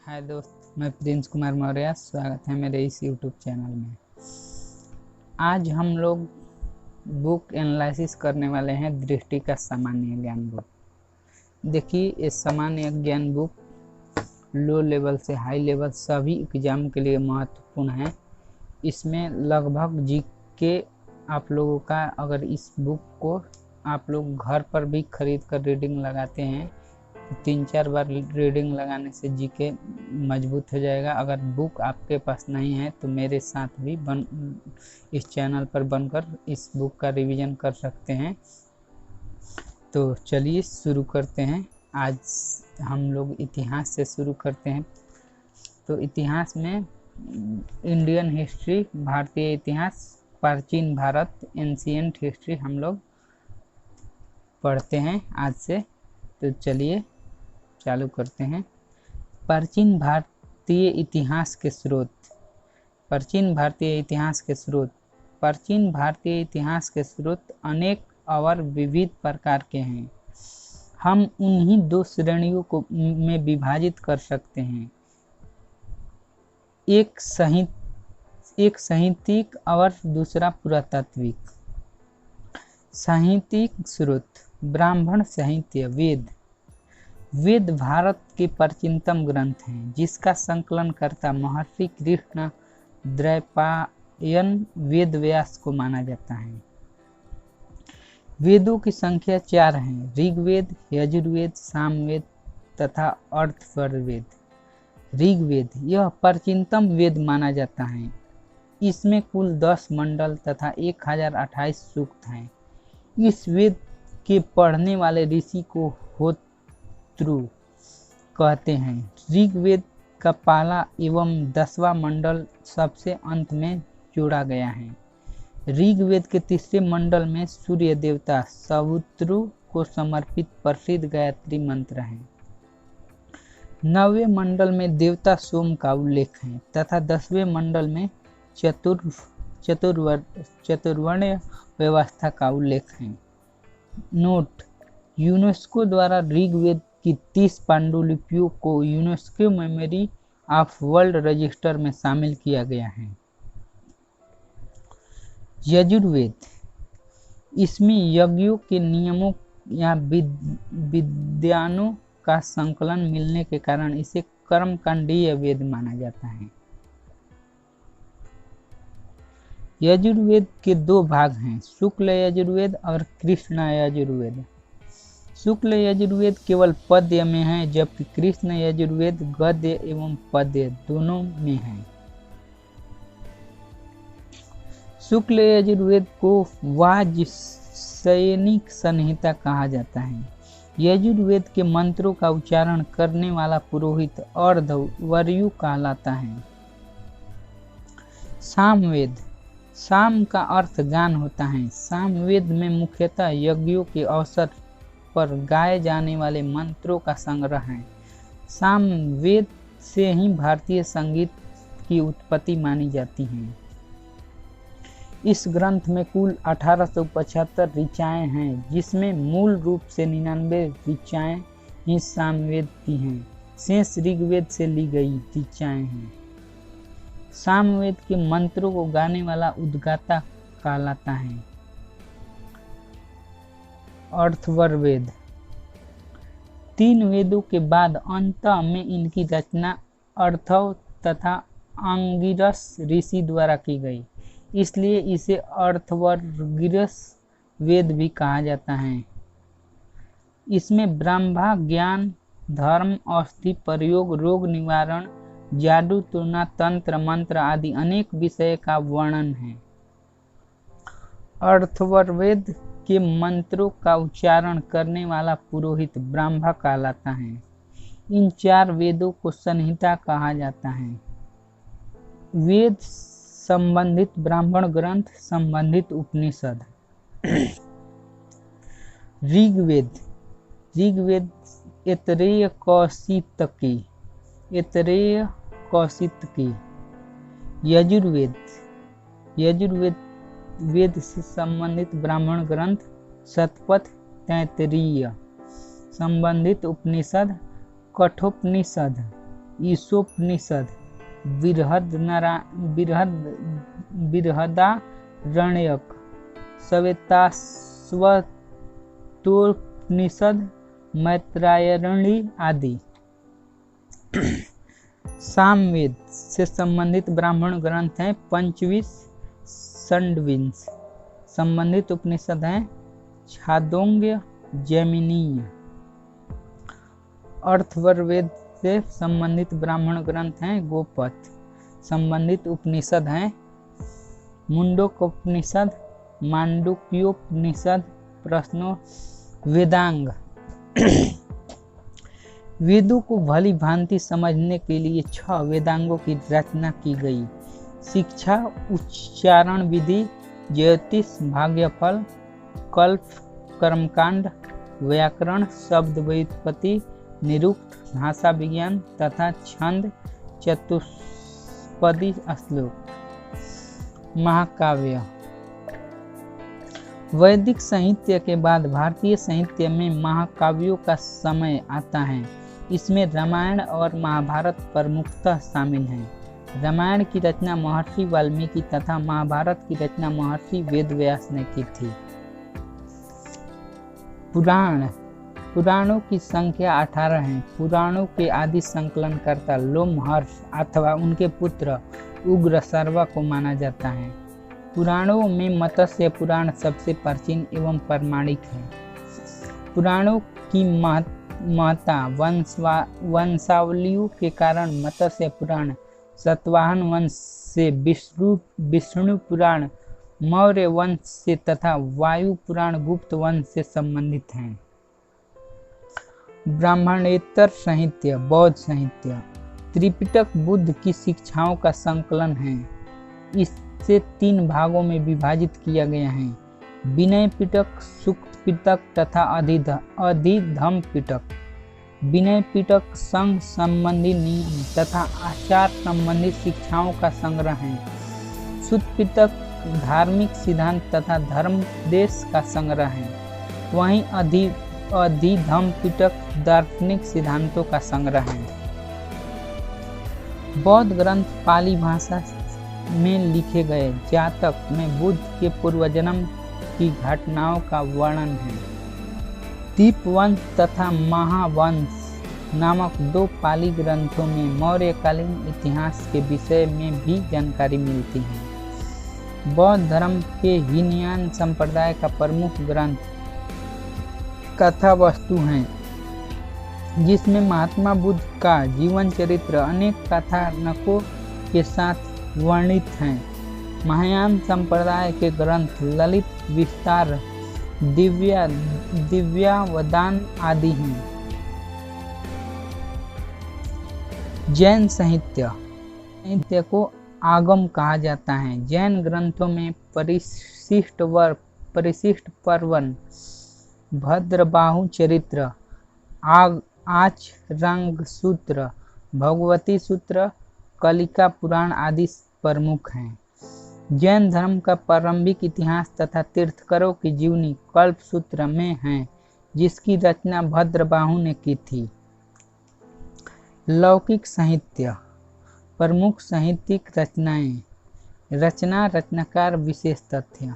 हाय दोस्त, मैं प्रिंस कुमार मौर्य। स्वागत है मेरे इस यूट्यूब चैनल में। आज हम लोग बुक एनालिसिस करने वाले हैं दृष्टि का सामान्य ज्ञान बुक। देखिए, ये सामान्य ज्ञान बुक लो लेवल से हाई लेवल सभी एग्जाम के लिए महत्वपूर्ण है। इसमें लगभग जीके आप लोगों का, अगर इस बुक को आप लोग घर पर भी खरीद कर रीडिंग लगाते हैं 3-4 बार रीडिंग लगाने से जीके मजबूत हो जाएगा। अगर बुक आपके पास नहीं है तो मेरे साथ भी इस चैनल पर बनकर इस बुक का रिवीजन कर सकते हैं। तो चलिए शुरू करते हैं। आज हम लोग इतिहास से शुरू करते हैं। तो इतिहास में इंडियन हिस्ट्री, भारतीय इतिहास, प्राचीन भारत, एंशिएंट हिस्ट्री हम लोग पढ़ते हैं आज से। तो चलिए चालू करते हैं। प्राचीन भारतीय इतिहास के स्रोत। प्राचीन भारतीय इतिहास के स्रोत। प्राचीन भारतीय इतिहास के स्रोत अनेक और विविध प्रकार के हैं। हम उन्हीं दो श्रेणियों को में विभाजित कर सकते हैं, एक साहित्यिक और दूसरा पुरातात्विक। साहित्यिक स्रोत। ब्राह्मण साहित्य। वेद भारत के प्राचीनतम ग्रंथ हैं, जिसका संकलनकर्ता महर्षि कृष्ण द्वैपायन वेद व्यास को माना जाता है। वेदों की संख्या 4 है: ऋग्वेद, यजुर्वेद, सामवेद तथा अथर्ववेद। ऋग्वेद यह प्राचीनतम वेद माना जाता है। इसमें कुल 10 मंडल तथा 1028 सूक्त हैं। इस वेद के पढ़ने वाले ऋषि को होत्रु कहते हैं। ऋग्वेद का पहला एवं 10वां मंडल सबसे अंत में जोड़ा गया है। ऋग्वेद के तीसरे मंडल में सूर्य देवता सहुत्रु को समर्पित प्रसिद्ध गायत्री मंत्र है। 9वें मंडल में देवता सोम का उल्लेख है तथा 10वें मंडल में चतुर्वर्ण व्यवस्था का उल्लेख है। नोट: यूनेस्को द्वारा ऋग्वेद की 30 पांडुलिपियों को UNESCO memory of world register में शामिल किया गया है। यजुर्वेद, इसमें यज्ञों के नियमों या विद्यानों का संकलन मिलने के कारण इसे कर्मकांडीय वेद माना जाता है। यजुर्वेद के 2 भाग हैं, शुक्ल यजुर्वेद और कृष्ण यजुर्वेद। शुक्ल यजुर्वेद केवल पद्य में है, जबकि कृष्ण यजुर्वेद गद्य एवं पद्य दोनों में है। शुक्ल यजुर्वेद को वाजसनेयी संहिता कहा जाता है। यजुर्वेद के मंत्रों का उच्चारण करने वाला पुरोहित अर्धवर्यु कहलाता है। सामवेद। साम का अर्थ गान होता है। सामवेद में मुख्यतः यज्ञों के अवसर पर गाए जाने वाले मंत्रों का संग्रह है। सामवेद से ही भारतीय संगीत की उत्पत्ति मानी जाती है। इस ग्रंथ में कुल 1875 ऋचाएं हैं, जिसमें मूल रूप से 99 ऋचाएं ही सामवेद की हैं। शेष ऋग्वेद से ली गई ऋचाएं हैं। सामवेद के मंत्रों को गाने वाला उद्गाता कहलाता है। अथर्ववेद। 3 वेदों के बाद अंत में इनकी रचना अर्थव तथा अंगिरस ऋषि द्वारा की गई, इसलिए इसे अथर्वगिरस वेद भी कहा जाता है। इसमें ब्रह्मा ज्ञान, धर्म, औषधि प्रयोग, रोग निवारण, जादू टोना, तंत्र मंत्र आदि अनेक विषय का वर्णन है। अथर्ववेद के मंत्रों का उच्चारण करने वाला पुरोहित ब्रह्मा कहलाता है। इन 4 वेदों को संहिता कहा जाता है। वेद संबंधित ब्राह्मण ग्रंथ संबंधित उपनिषद। ऋग्वेद ऐतरेय कौशितकी। यजुर्वेद वेद से संबंधित ब्राह्मण ग्रंथ शतपथ तैत्तिरीय। संबंधित उपनिषद कठोपनिषद। ईशोपनिषद, बृहदारण्यक, श्वेताश्वतरोपनिषद, मैत्रायणी आदि। सामवेद से संबंधित ब्राह्मण ग्रंथ हैं 25, षड्विंश संबंधित उपनिषद हैं छांदोग्य, जैमिनीय। अथर्ववेद से संबंधित ब्राह्मण ग्रंथ हैं गोपथ। संबंधित उपनिषद हैं मुंडकोपनिषद, मांडुक्योपनिषद, प्रश्नों, वेदांग। वेदों को भली भांति समझने के लिए 6 वेदांगों की रचना की गई। शिक्षा, उच्चारण विधि, ज्योतिष, भाग्यफल, कल्प, कर्मकांड, व्याकरण, शब्द व्युत्पत्ति, निरुक्त, भाषा विज्ञान तथा छंद, चतुष्पदी श्लोक। महाकाव्य। वैदिक साहित्य के बाद भारतीय साहित्य में महाकाव्यों का समय आता है। इसमें रामायण और महाभारत प्रमुखतः शामिल हैं। रामायण की रचना महर्षि वाल्मीकि तथा महाभारत की रचना महर्षि वेदव्यास ने की थी। पुराणों की संख्या 18 है। पुराणों के आदि संकलनकर्ता लोमहर्ष अथवा उनके पुत्र उग्रश्रवा को माना जाता है। पुराणों में मत्स्य पुराण सबसे प्राचीन एवं प्रामाणिक है। पुराणों की महत्ता वंशावलियों के कारण मत्स्य पुराण, सातवाहन वंश से, विष्णु पुराण मौर्य वंश से तथा वायु पुराण गुप्त वंश से संबंधित हैं। ब्राह्मणेतर साहित्य। बौद्ध साहित्य। त्रिपिटक बुद्ध की शिक्षाओं का संकलन है। इसे 3 भागों में विभाजित किया गया है: विनय पिटक, सूक्त पिटक तथा अधिधम्म पिटक। विनय पिटक संघ संबंधी नियम तथा आचार संबंधी शिक्षाओं का संग्रह है। सूक्त पिटक धार्मिक सिद्धांत तथा धर्मोपदेश का संग्रह है। वहीं अधिधम्म पिटक दार्शनिक सिद्धांतों का संग्रह है। बौद्ध ग्रंथ पाली भाषा में लिखे गए जातक में बुद्ध के पूर्वजन्म की घटनाओं का वर्णन है। दीपवंश तथा महावंश नामक 2 पाली ग्रंथों में मौर्यकालीन इतिहास के विषय में भी जानकारी मिलती है। बौद्ध धर्म के हीनयान संप्रदाय का प्रमुख ग्रंथ कथावस्तु है, जिसमें महात्मा बुद्ध का जीवन चरित्र अनेक कथानकों के साथ वर्णित हैं। महायान संप्रदाय के ग्रंथ ललित विस्तार, दिव्यावदान आदि हैं। जैन साहित्य को आगम कहा जाता है। जैन ग्रंथों में परिशिष्ट पर्वन, भद्रबाहु चरित्र, आचरांग सूत्र, भगवती सूत्र, कलिका पुराण आदि प्रमुख हैं। जैन धर्म का प्रारंभिक इतिहास तथा तीर्थंकरों की जीवनी कल्पसूत्र में है, जिसकी रचना भद्रबाहु ने की थी। लौकिक साहित्य। प्रमुख साहित्यिक रचनाएं। रचनाकार विशेष तथ्य।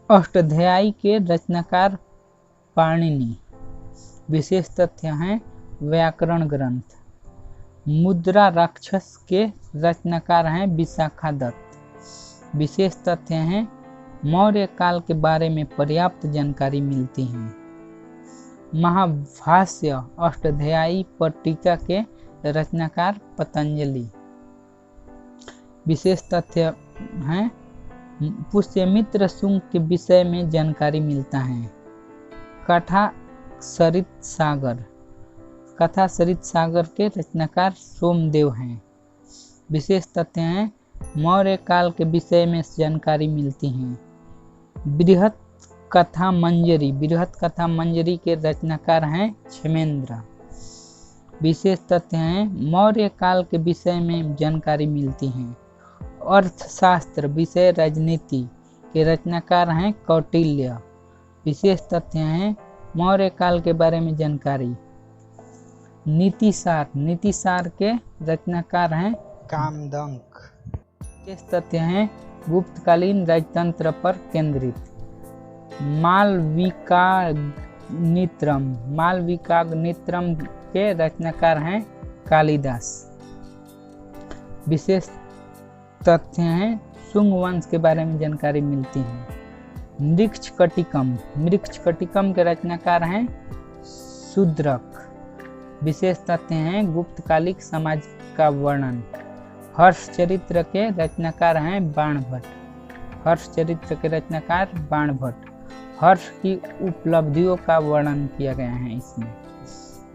अष्टाध्यायी के रचनाकार पाणिनि। विशेष तथ्य हैं व्याकरण ग्रंथ। मुद्रा राक्षस के रचनाकार हैं विशाखादत्त। विशेष तथ्य हैं मौर्य काल के बारे में पर्याप्त जानकारी मिलती है। महाभाष्य अष्टाध्यायी पर टीका के रचनाकार पतंजलि। विशेष तथ्य हैं पुष्यमित्र शुंग के विषय में जानकारी मिलता है। कथा सरित सागर के रचनाकार सोमदेव हैं। विशेष तथ्य हैं मौर्य काल के विषय में जानकारी मिलती है। बृहत कथा मंजरी के रचनाकार हैं क्षेमेंद्र। विशेष तथ्य हैं मौर्य काल के विषय में जानकारी मिलती है। अर्थशास्त्र विषय राजनीति के रचनाकार हैं कौटिल्य। विशेष तथ्य हैं मौर्य काल के बारे में जानकारी। नीतिसार के रचनाकार हैं कामदंक। शेष तथ्य हैं गुप्तकालीन राजतंत्र पर केंद्रित। मालविकाग्नित्रम के रचनाकार हैं कालिदास। विशेष तथ्य हैं शुंग वंश के बारे में जानकारी मिलती है। मृक्षकटिकम के रचनाकार हैं शूद्रक। विशेष तथ्य हैं गुप्तकालिक समाज का वर्णन। हर्षचरित्र के रचनाकार हैं बाणभट्ट। हर्ष की उपलब्धियों का वर्णन किया गया है इसमें।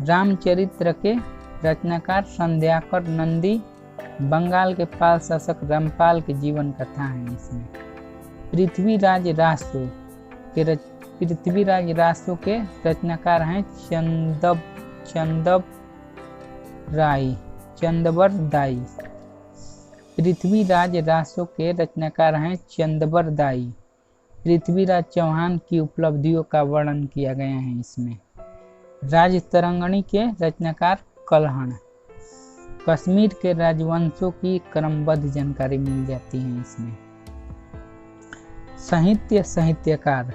रामचरित्र के रचनाकार संध्याकर नंदी। बंगाल के पाल शासक रामपाल के जीवन कथा है इसमें। पृथ्वीराज रासो के रचनाकार हैं चंदबर दाई। पृथ्वीराज रासो के रचनाकार हैं चंदबर दाई। पृथ्वीराज चौहान की उपलब्धियों का वर्णन किया गया है इसमें। राजतरंगिणी के रचनाकार कल्हण। कश्मीर के राजवंशों की क्रमबद्ध जानकारी मिल जाती है इसमें। साहित्यकार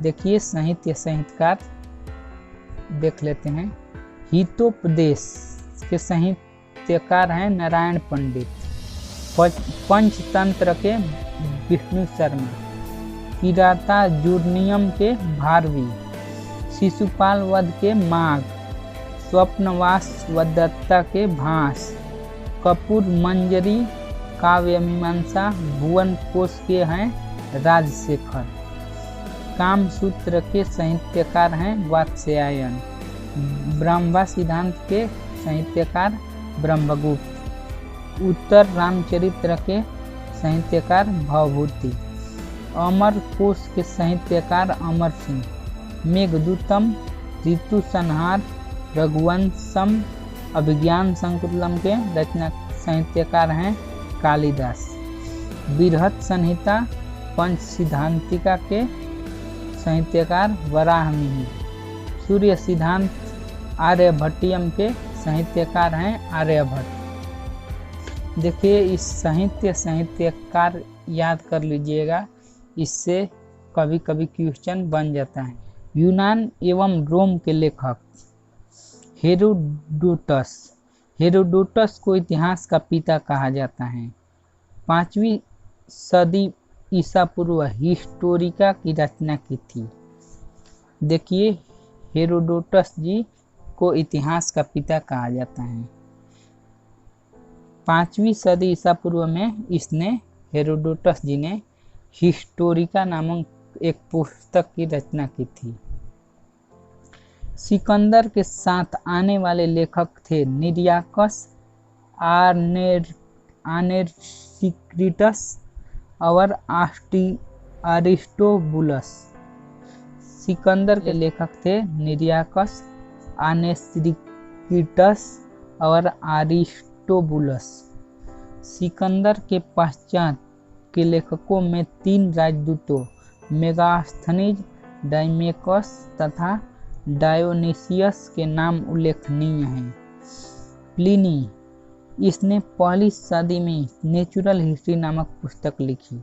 देखिए, साहित्यकार देख लेते हैं। हितोपदेश के साहित्यकार हैं नारायण पंडित। पंचतंत्र के विष्णु शर्मा। किराता जूर्नियम के भारवी। शिशुपाल वध के माघ। स्वप्नवास वदत्ता के भास। कपूर मंजरी काव्य मीमांसा भुवन कोश के हैं राजशेखर। कामसूत्र के साहित्यकार हैं वात्स्यायन। ब्रह्मा सिद्धांत के साहित्यकार ब्रह्मगुप्त। उत्तर रामचरित्र के साहित्यकार भवभूति। अमर कोश के साहित्यकार अमर सिंह। मेघदूतम ऋतु संहार रघुवंशम अभिज्ञान संकुलम के रचना साहित्यकार हैं कालिदास। बृहत संहिता पंच सिद्धांतिका के साहित्यकार वराहमिहिर। सूर्य सिद्धांत आर्यभट्टियम के साहित्यकार हैं आर्यभट्ट। देखिए, इस साहित्यकार याद कर लीजिएगा, इससे कभी कभी क्वेश्चन बन जाता है। यूनान एवं रोम के लेखक हेरोडोटस को इतिहास का पिता कहा जाता है। 5वीं सदी ईसा पूर्व हिस्टोरिका की रचना की थी। देखिए, हेरोडोटस जी को इतिहास का पिता कहा जाता है। 5वीं सदी ईसा पूर्व में हेरोडोटस जी ने हिस्टोरिका नामक एक पुस्तक की रचना की थी। सिकंदर के साथ आने वाले लेखक थे निरियाकस, आनेर्सिक्रिटस और अरिस्टोबुलस। सिकंदर के लेखक थे निरियाकस, आनेर्सिक्रिटस और अरिस्टोबुलस। सिकंदर के पश्चात के लेखकों में 3 राजदूतों मेगास्थनीज, डाइमेकस तथा डायोनिसियस के नाम उल्लेखनीय हैं। प्लिनी, इसने 1ली सदी में नेचुरल हिस्ट्री नामक पुस्तक लिखी,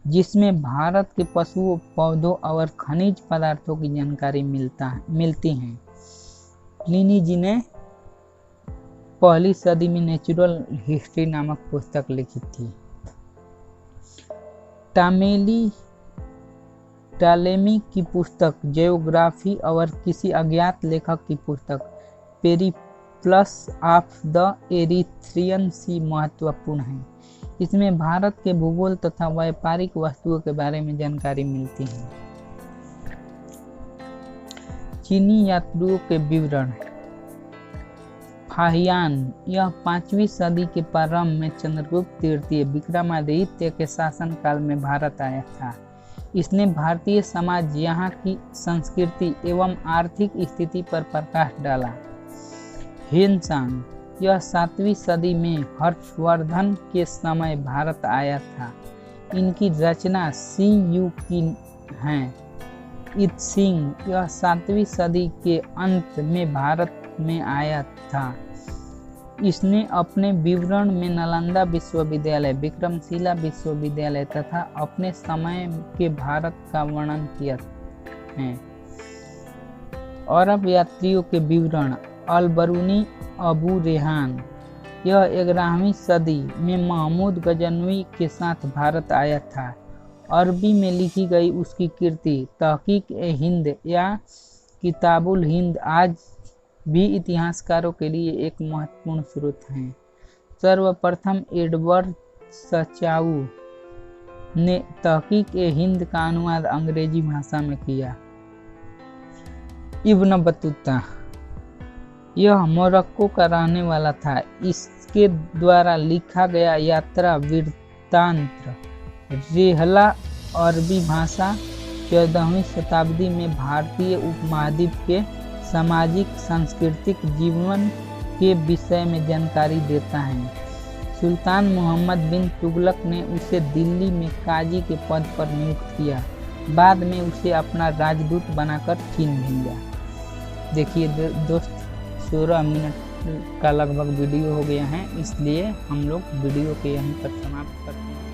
जिसमें भारत के पशुओं, पौधों और खनिज पदार्थों की जानकारी मिलती है। प्लिनी जी ने 1ली सदी में नेचुरल हिस्ट्री नामक पुस्तक लिखी थी। टालेमी की पुस्तक जियोग्राफी और किसी अज्ञात लेखक की पुस्तक पेरिप्लस ऑफ द एरिथ्रियन सी महत्वपूर्ण है। इसमें भारत के भूगोल तथा व्यापारिक वस्तुओं के बारे में जानकारी मिलती है। चीनी यात्रियों के विवरण। फाहियान, यह 5वीं सदी के प्रारंभ में चंद्रगुप्त तृतीय विक्रमादित्य के शासनकाल में भारत आया था। इसने भारतीय समाज, यहाँ की संस्कृति एवं आर्थिक स्थिति पर प्रकाश डाला। हेनसांग, यह 7वीं सदी में हर्षवर्धन के समय भारत आया था। इनकी रचना सी.यू. की है। इत्सिंग, यह 7वीं सदी के अंत में भारत में आया था। इसने अपने विवरण में नालंदा विश्वविद्यालय, विक्रमशिला विश्वविद्यालय तथा अपने समय के भारत का वर्णन किया है। अरब यात्रियों के विवरण, अल-बरूनी अबू रेहान, यह 11वीं सदी में महमूद गजनवी के साथ भारत आया था। अरबी में लिखी गई उसकी कृति तहकीक-ए-हिंद या किताबुल हिंद आज भी इतिहासकारों के लिए एक महत्वपूर्ण स्रोत है। सर्वप्रथम एडवर्ड सचाऊ ने तहकीक-ए-हिंद का अनुवाद अंग्रेजी भाषा में किया। इब्न बतूता, यह मोरक्को का रहने वाला था। इसके द्वारा लिखा गया यात्रा वृत्तांत रेहला अरबी भाषा 14वीं शताब्दी में भारतीय उपमहाद्वीप के सामाजिक सांस्कृतिक जीवन के विषय में जानकारी देता है। सुल्तान मोहम्मद बिन तुगलक ने उसे दिल्ली में काजी के पद पर नियुक्त किया। बाद में उसे अपना राजदूत बनाकर चीन भेजा। देखिए दोस्त, 16 मिनट का लगभग वीडियो हो गया है, इसलिए हम लोग वीडियो के यहीं पर समाप्त करते हैं।